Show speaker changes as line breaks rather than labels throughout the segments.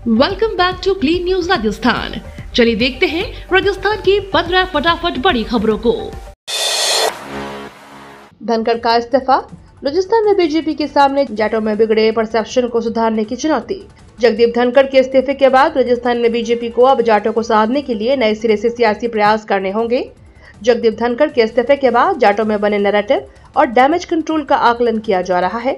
Welcome back to clean news Rajasthan. चलिए देखते हैं राजस्थान की 15 फटाफट बड़ी खबरों को।
धनखड़ का इस्तीफा, राजस्थान में बीजेपी के सामने जाटों में बिगड़े परसेप्शन को सुधारने की चुनौती। जगदीप धनखड़ के इस्तीफे के बाद राजस्थान में बीजेपी को अब जाटों को साधने के लिए नए सिरे से सियासी प्रयास करने होंगे। जगदीप धनखड़ के इस्तीफे के बाद जाटों में बने नैरेटिव और डैमेज कंट्रोल का आकलन किया जा रहा है।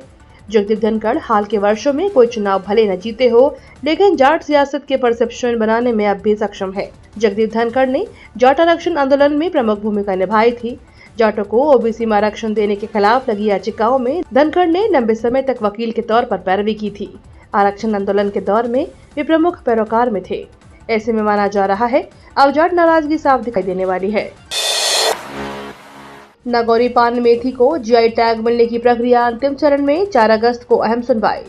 जगदीप धनखड़ हाल के वर्षों में कोई चुनाव भले न जीते हो, लेकिन जाट सियासत के परसेप्शन बनाने में अब भी सक्षम है। जगदीप धनखड़ ने जाट आरक्षण आंदोलन में प्रमुख भूमिका निभाई थी। जाटों को ओबीसी में आरक्षण देने के खिलाफ लगी याचिकाओं में धनखड़ ने लंबे समय तक वकील के तौर पर पैरवी की थी। आरक्षण आंदोलन के दौर में वे प्रमुख पैरोकार में थे। ऐसे में माना जा रहा है अब जाट नाराजगी साफ दिखाई देने वाली है। नागौरी पान मेथी को जीआई टैग मिलने की प्रक्रिया अंतिम चरण में, 4 अगस्त को अहम सुनवाई।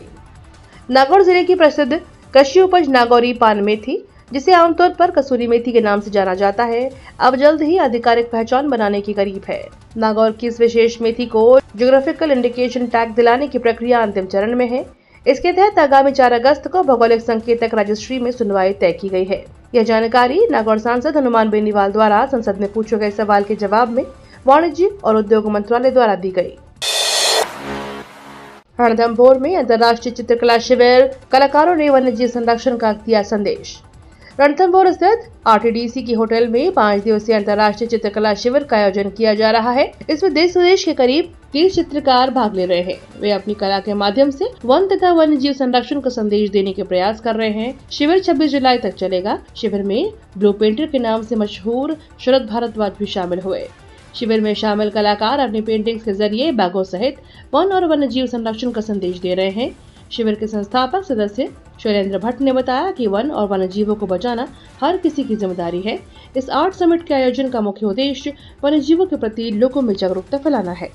नागौर जिले की प्रसिद्ध कृषि उपज नागौरी पान मेथी, जिसे आमतौर पर कसूरी मेथी के नाम से जाना जाता है, अब जल्द ही आधिकारिक पहचान बनाने की करीब है। नागौर की इस विशेष मेथी को ज्योग्राफिकल इंडिकेशन टैग दिलाने की प्रक्रिया अंतिम चरण में है। इसके तहत आगामी 4 अगस्त को भौगोलिक संकेतक रजिस्ट्री में सुनवाई तय की गई है। यह जानकारी नागौर सांसद हनुमान बेनीवाल द्वारा संसद में पूछे गए सवाल के जवाब में वाणिज्य और उद्योग मंत्रालय द्वारा दी गई। रणथंभौर में अंतर्राष्ट्रीय चित्रकला शिविर, कलाकारों ने वन्यजीव संरक्षण का दिया संदेश। रणथंभौर स्थित आरटीडीसी की होटल में 5 दिवसीय अंतर्राष्ट्रीय चित्रकला शिविर का आयोजन किया जा रहा है। इसमें देश विदेश के करीब 30 चित्रकार भाग ले रहे हैं। वे अपनी कला के माध्यम से वन तथा वन्यजीव संरक्षण का संदेश देने के प्रयास कर रहे हैं। शिविर 26 जुलाई तक चलेगा। शिविर में ब्लू पेंटर के नाम से मशहूर शरद भारद्वाज भी शामिल हुए। शिविर में शामिल कलाकार अपनी पेंटिंग्स के जरिए बाघों सहित वन और वन्यजीव संरक्षण का संदेश दे रहे हैं। शिविर के संस्थापक सदस्य शैलेंद्र भट्ट ने बताया कि वन और वन्यजीवों को बचाना हर किसी की जिम्मेदारी है। इस आर्ट समिट के आयोजन का मुख्य उद्देश्य वन्यजीवों के प्रति लोगों में जागरूकता फैलाना है।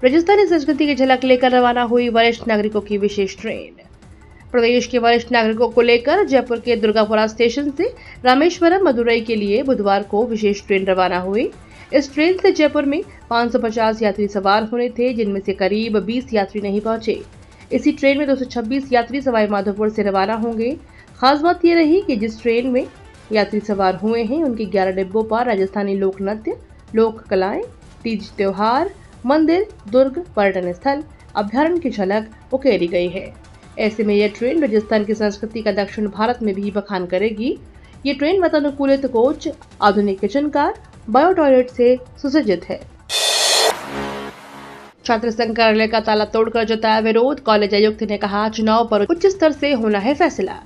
राजस्थानी संस्कृति की झलक लेकर रवाना हुई वरिष्ठ नागरिकों की विशेष ट्रेन। प्रदेश के वरिष्ठ नागरिकों को लेकर जयपुर के दुर्गापुरा स्टेशन से रामेश्वरम मदुरई के लिए बुधवार को विशेष ट्रेन रवाना हुई। इस ट्रेन से जयपुर में 550 यात्री सवार होने थे, जिनमें से करीब 20 यात्री नहीं पहुंचे। इसी ट्रेन में 226 यात्री सवाई माधोपुर से रवाना होंगे। खास बात यह रही कि जिस ट्रेन में यात्री सवार हुए हैं, उनके 11 डिब्बों पर राजस्थानी लोक नृत्य, लोक कलाएं, तीज त्योहार, मंदिर, दुर्ग, पर्यटन स्थल, अभ्यारण्य की झलक उकेरी गई है। ऐसे में यह ट्रेन राजस्थान की संस्कृति का दक्षिण भारत में भी बखान करेगी। ये ट्रेन वातानुकूलित कोच, आधुनिक किचन कार, बायो टॉयलेट से सुसज्जित है। छात्र संघ कार्यालय का ताला तोड़कर जताया विरोध, कॉलेज आयुक्त ने कहा चुनाव पर उच्च स्तर से होना है फैसला।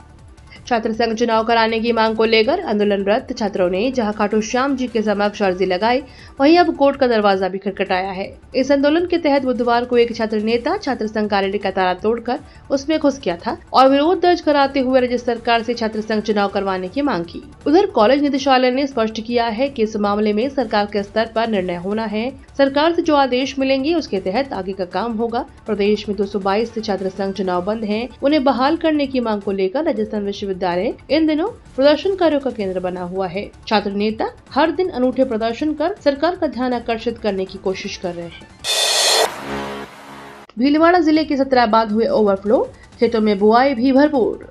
छात्र संघ चुनाव कराने की मांग को लेकर आंदोलनरत छात्रों ने जहां खाटू श्याम जी के समक्ष अर्जी लगाई, वहीं अब कोर्ट का दरवाजा भी खटखटाया है। इस आंदोलन के तहत बुधवार को एक छात्र नेता छात्र संघ कार्यालय का ताला तोड़कर उसमें घुस गया था और विरोध दर्ज कराते हुए राज्य सरकार से छात्र संघ चुनाव करवाने की मांग की। उधर कॉलेज निदेशालय ने स्पष्ट किया है कि इस मामले में सरकार के स्तर पर निर्णय होना है। सरकार से जो आदेश मिलेंगे उसके तहत आगे का काम होगा। प्रदेश में 222 से छात्र संघ चुनाव बंद हैं। उन्हें बहाल करने की मांग को लेकर राजस्थान विश्वविद्यालय इन दिनों प्रदर्शनकारियों का केंद्र बना हुआ है। छात्र नेता हर दिन अनूठे प्रदर्शन कर सरकार का ध्यान आकर्षित करने की कोशिश कर रहे हैं। भीलवाड़ा जिले के 17 बांध हुए ओवरफ्लो, खेतों में बुआई भी भरपूर।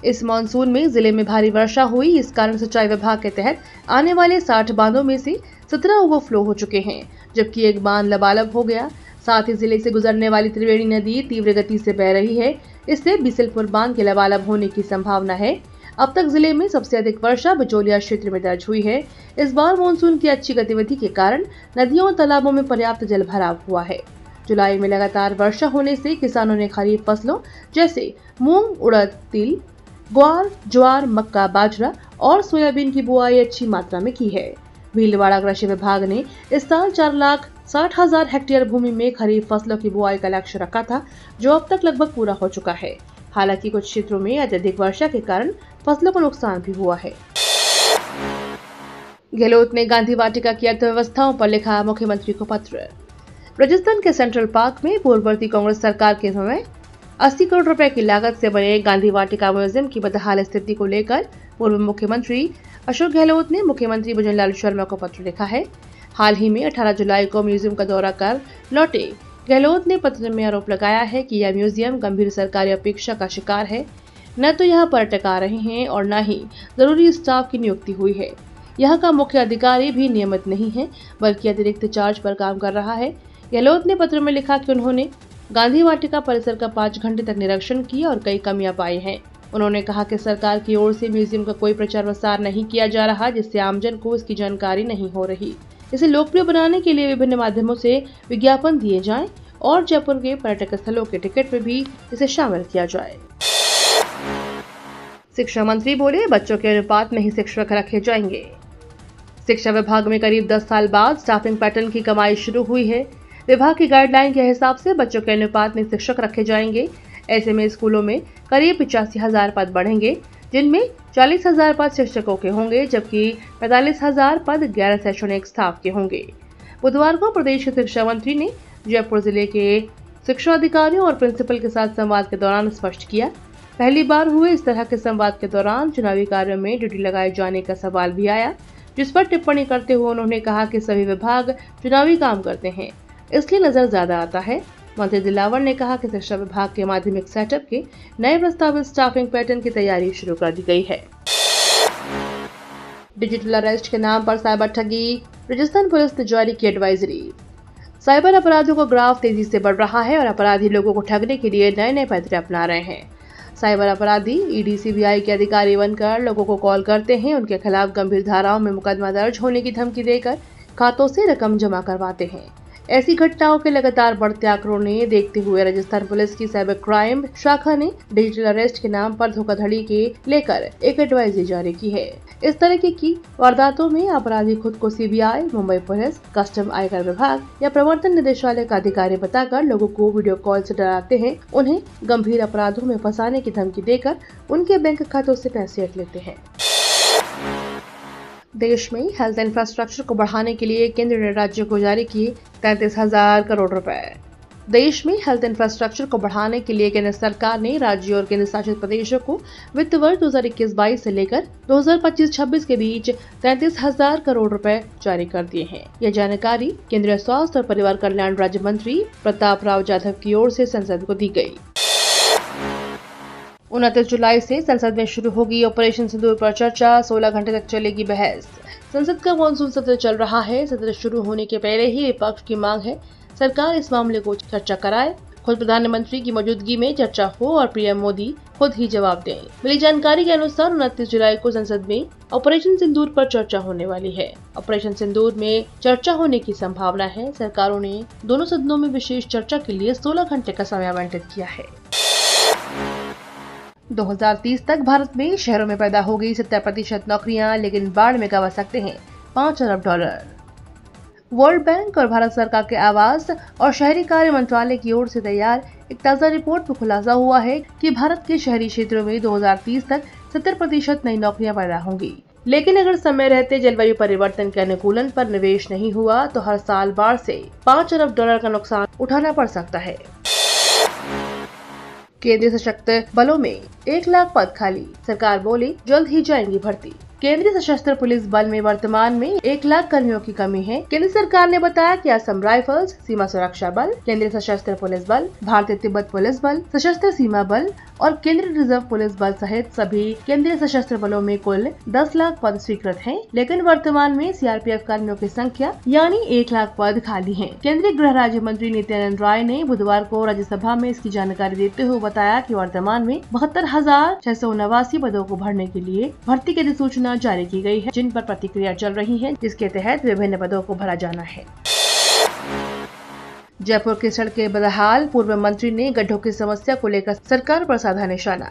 इस मानसून में जिले में भारी वर्षा हुई। इस कारण सिंचाई विभाग के तहत आने वाले 60 बांधों में से 17 ओवरफ्लो हो चुके हैं, जबकि एक बांध लबालब हो गया। साथ ही जिले से गुजरने वाली त्रिवेणी नदी तीव्र गति से बह रही है। इससे बिसलपुर बांध के लबालब होने की संभावना है। अब तक जिले में सबसे अधिक वर्षा बिचौलिया क्षेत्र में दर्ज हुई है। इस बार मानसून की अच्छी गतिविधि के कारण नदियों और तालाबों में पर्याप्त जल भराव हुआ है। जुलाई में लगातार वर्षा होने से किसानों ने खरीफ फसलों जैसे मूंग, उड़द, तिल, ग्वार, ज्वार, मक्का, बाजरा और सोयाबीन की बुआई अच्छी मात्रा में की है। भीलवाड़ा कृषि विभाग ने इस साल 4,60,000 हेक्टेयर भूमि में खरीफ फसलों की बुआई का लक्ष्य रखा था, जो अब तक लगभग पूरा हो चुका है। हालांकि कुछ क्षेत्रों में अत्यधिक वर्षा के कारण फसलों को नुकसान भी हुआ है। गहलोत ने गांधी वाटिका की अर्थव्यवस्थाओं पर लिखा मुख्यमंत्री को पत्र। राजस्थान के सेंट्रल पार्क में पूर्ववर्ती कांग्रेस सरकार के समय 80 करोड़ रुपए की लागत से बने गांधी वाटिका म्यूजियम की बदहाल स्थिति को लेकर पूर्व मुख्यमंत्री अशोक गहलोत ने मुख्यमंत्री भजनलाल शर्मा को पत्र लिखा है। हाल ही में 18 जुलाई को म्यूजियम का दौरा कर लौटे गहलोत ने पत्र में आरोप लगाया है कि यह म्यूजियम गंभीर सरकारी अपेक्षा का शिकार है। न तो यहाँ पर्यटक आ रहे हैं और न ही जरूरी स्टाफ की नियुक्ति हुई है। यहाँ का मुख्य अधिकारी भी नियमित नहीं है, बल्कि अतिरिक्त चार्ज पर काम कर रहा है। गहलोत ने पत्र में लिखा कि उन्होंने गांधी वाटिका परिसर का 5 घंटे तक निरीक्षण किया और कई कमियां पाई हैं। उन्होंने कहा कि सरकार की ओर से म्यूजियम का कोई प्रचार प्रसार नहीं किया जा रहा, जिससे आमजन को इसकी जानकारी नहीं हो रही। इसे लोकप्रिय बनाने के लिए विभिन्न माध्यमों से विज्ञापन दिए जाएं और जयपुर के पर्यटक स्थलों के टिकट में भी इसे शामिल किया जाए। शिक्षा मंत्री बोले, बच्चों के अनुपात में ही शिक्षक रखे जाएंगे। शिक्षा विभाग में करीब 10 साल बाद स्टाफिंग पैटर्न की कमाई शुरू हुई है। विभाग की गाइडलाइन के हिसाब से बच्चों के अनुपात में शिक्षक रखे जाएंगे। ऐसे में स्कूलों में करीब 85,000 पद बढ़ेंगे, जिनमें 40,000 पद शिक्षकों के होंगे, जबकि 45,000 पद गैर शैक्षणिक स्टाफ के होंगे। बुधवार को प्रदेश के शिक्षा मंत्री ने जयपुर जिले के शिक्षा अधिकारियों और प्रिंसिपल के साथ संवाद के दौरान स्पष्ट किया। पहली बार हुए इस तरह के संवाद के दौरान चुनावी कार्यों में ड्यूटी लगाए जाने का सवाल भी आया, जिस पर टिप्पणी करते हुए उन्होंने कहा कि सभी विभाग चुनावी काम करते हैं, इसलिए नजर ज्यादा आता है। मंत्री दिलावर ने कहा कि शिक्षा विभाग के माध्यमिक सेटअप के नए प्रस्तावित स्टाफिंग पैटर्न की तैयारी शुरू कर दी गई है। डिजिटल अरेस्ट के नाम पर साइबर ठगी, राजस्थान पुलिस ने जारी की एडवाइजरी। साइबर अपराधों का ग्राफ तेजी से बढ़ रहा है और अपराधी लोगों को ठगने के लिए नए नए पैतरे अपना रहे हैं। साइबर अपराधी ईडी सीबीआई के अधिकारी बनकर लोगों को कॉल करते हैं, उनके खिलाफ गंभीर धाराओं में मुकदमा दर्ज होने की धमकी देकर खातों से रकम जमा करवाते हैं। ऐसी घटनाओं के लगातार बढ़ते आंकड़ों ने देखते हुए राजस्थान पुलिस की साइबर क्राइम शाखा ने डिजिटल अरेस्ट के नाम पर धोखाधड़ी के लेकर एक एडवाइजरी जारी की है। इस तरह की वारदातों में अपराधी खुद को सीबीआई, मुंबई पुलिस, कस्टम, आयकर विभाग या प्रवर्तन निदेशालय का अधिकारी बताकर लोगों को वीडियो कॉल से डराते हैं, उन्हें गंभीर अपराधों में फंसाने की धमकी देकर उनके बैंक खातों से पैसे हट लेते हैं। देश में हेल्थ इंफ्रास्ट्रक्चर को बढ़ाने के लिए केंद्र ने राज्यों को जारी किए 33,000 करोड़ रुपए। देश में हेल्थ इंफ्रास्ट्रक्चर को बढ़ाने के लिए केंद्र सरकार ने राज्यों और केंद्र शासित प्रदेशों को वित्त वर्ष 2021-22 से लेकर 2025-26 के बीच 33,000 करोड़ रुपए जारी कर दिए हैं। यह जानकारी केंद्रीय स्वास्थ्य और परिवार कल्याण राज्य मंत्री प्रताप राव जाधव की ओर से संसद को दी गई। 29 जुलाई से संसद में शुरू होगी ऑपरेशन सिंदूर पर चर्चा, 16 घंटे तक चलेगी बहस। संसद का मानसून सत्र चल रहा है। सत्र शुरू होने के पहले ही विपक्ष की मांग है सरकार इस मामले को चर्चा कराए, खुद प्रधानमंत्री की मौजूदगी में चर्चा हो और पीएम मोदी खुद ही जवाब दें। मिली जानकारी के अनुसार 29 जुलाई को संसद में ऑपरेशन सिंदूर पर चर्चा होने वाली है। ऑपरेशन सिंदूर में चर्चा होने की संभावना है। सरकारों ने दोनों सदनों में विशेष चर्चा के लिए 16 घंटे का समय आवंटित किया है। 2030 तक भारत में शहरों में पैदा होगी 70% नौकरियां, लेकिन बाढ़ में गंवा सकते हैं $5 अरब। वर्ल्ड बैंक और भारत सरकार के आवास और शहरी कार्य मंत्रालय की ओर से तैयार एक ताज़ा रिपोर्ट में खुलासा हुआ है कि भारत के शहरी क्षेत्रों में 2030 तक 70% नई नौकरियां पैदा होंगी। लेकिन अगर समय रहते जलवायु परिवर्तन के अनुकूलन पर निवेश नहीं हुआ तो हर साल बाढ़ से $5 अरब का नुकसान उठाना पड़ सकता है। केंद्रीय सशस्त्र बलों में 1 लाख पद खाली, सरकार बोली जल्द ही जाएंगी भर्ती। केंद्रीय सशस्त्र पुलिस बल में वर्तमान में 1 लाख कर्मियों की कमी है। केंद्र सरकार ने बताया कि असम राइफल्स, सीमा सुरक्षा बल, केंद्रीय सशस्त्र पुलिस बल, भारतीय तिब्बत पुलिस बल, सशस्त्र सीमा बल और केंद्रीय रिजर्व पुलिस बल सहित सभी केंद्रीय सशस्त्र बलों में कुल 10 लाख पद स्वीकृत हैं, लेकिन वर्तमान में सीआरपीएफ कर्मियों की संख्या यानी 1 लाख पद खाली हैं। केंद्रीय गृह राज्य मंत्री नित्यानंद राय ने बुधवार को राज्यसभा में इसकी जानकारी देते हुए बताया कि वर्तमान में 72,679 पदों को भरने के लिए भर्ती की अधिसूचना जारी की गई है, जिन पर प्रतिक्रिया चल रही है, जिसके तहत विभिन्न पदों को भरा जाना है। जयपुर की सड़कें बदहाल, पूर्व मंत्री ने गड्ढों की समस्या को लेकर सरकार पर साधा निशाना।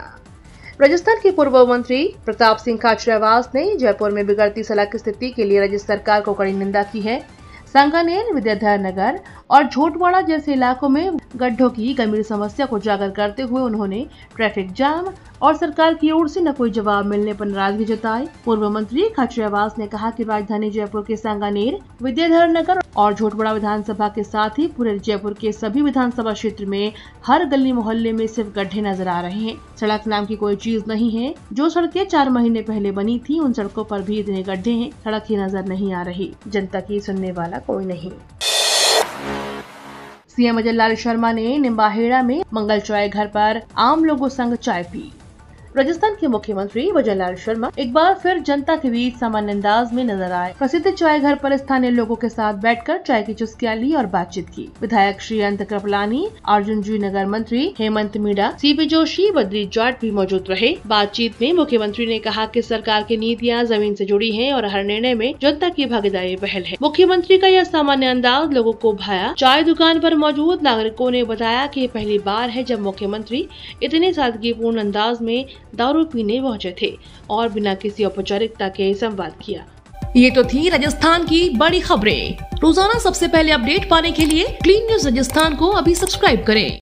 राजस्थान के पूर्व मंत्री प्रताप सिंह खाचरियावास ने जयपुर में बिगड़ती सड़क स्थिति के लिए राज्य सरकार को कड़ी निंदा की है। सांगानेर, विद्याधर नगर और झोटवाड़ा जैसे इलाकों में गड्ढों की गंभीर समस्या को उजागर करते हुए उन्होंने ट्रैफिक जाम और सरकार की ओर से न कोई जवाब मिलने पर नाराजगी जताई। पूर्व मंत्री खाचरियावास ने कहा कि राजधानी जयपुर के सांगानेर, विद्याधर नगर और झोटवाड़ा विधानसभा के साथ ही पूरे जयपुर के सभी विधानसभा क्षेत्र में हर गली मोहल्ले में सिर्फ गड्ढे नजर आ रहे हैं। सड़क नाम की कोई चीज नहीं है। जो सड़कें 4 महीने पहले बनी थी, उन सड़कों पर भी इतने गड्ढे हैं, सड़क ही नजर नहीं आ रही। जनता की सुनने वाला कोई नहीं। सीएम भजनलाल शर्मा ने निम्बाहेड़ा में मंगल चाय घर पर आम लोगों संग चाय पी। राजस्थान के मुख्यमंत्री भजनलाल शर्मा एक बार फिर जनता के बीच सामान्य अंदाज में नजर आए। प्रसिद्ध चाय घर पर स्थानीय लोगों के साथ बैठकर चाय की चुस्कियां ली और बातचीत की। विधायक श्री अनंत कृपलानी, अर्जुन जी नगर मंत्री हेमंत मीणा, सीपी जोशी, बद्री जाट भी मौजूद रहे। बातचीत में मुख्यमंत्री ने कहा कि सरकार की नीतियां जमीन से जुड़ी हैं और हर निर्णय में जनता की भागीदारी पहल है। मुख्यमंत्री का यह सामान्य अंदाज लोगों को भाया। चाय दुकान पर मौजूद नागरिकों ने बताया कि पहली बार है जब मुख्यमंत्री इतने सादगीपूर्ण अंदाज में दारू पीने पहुंचे थे और बिना किसी औपचारिकता के संवाद किया।
ये तो थी राजस्थान की बड़ी खबरें। रोजाना सबसे पहले अपडेट पाने के लिए क्लीन न्यूज राजस्थान को अभी सब्सक्राइब करें।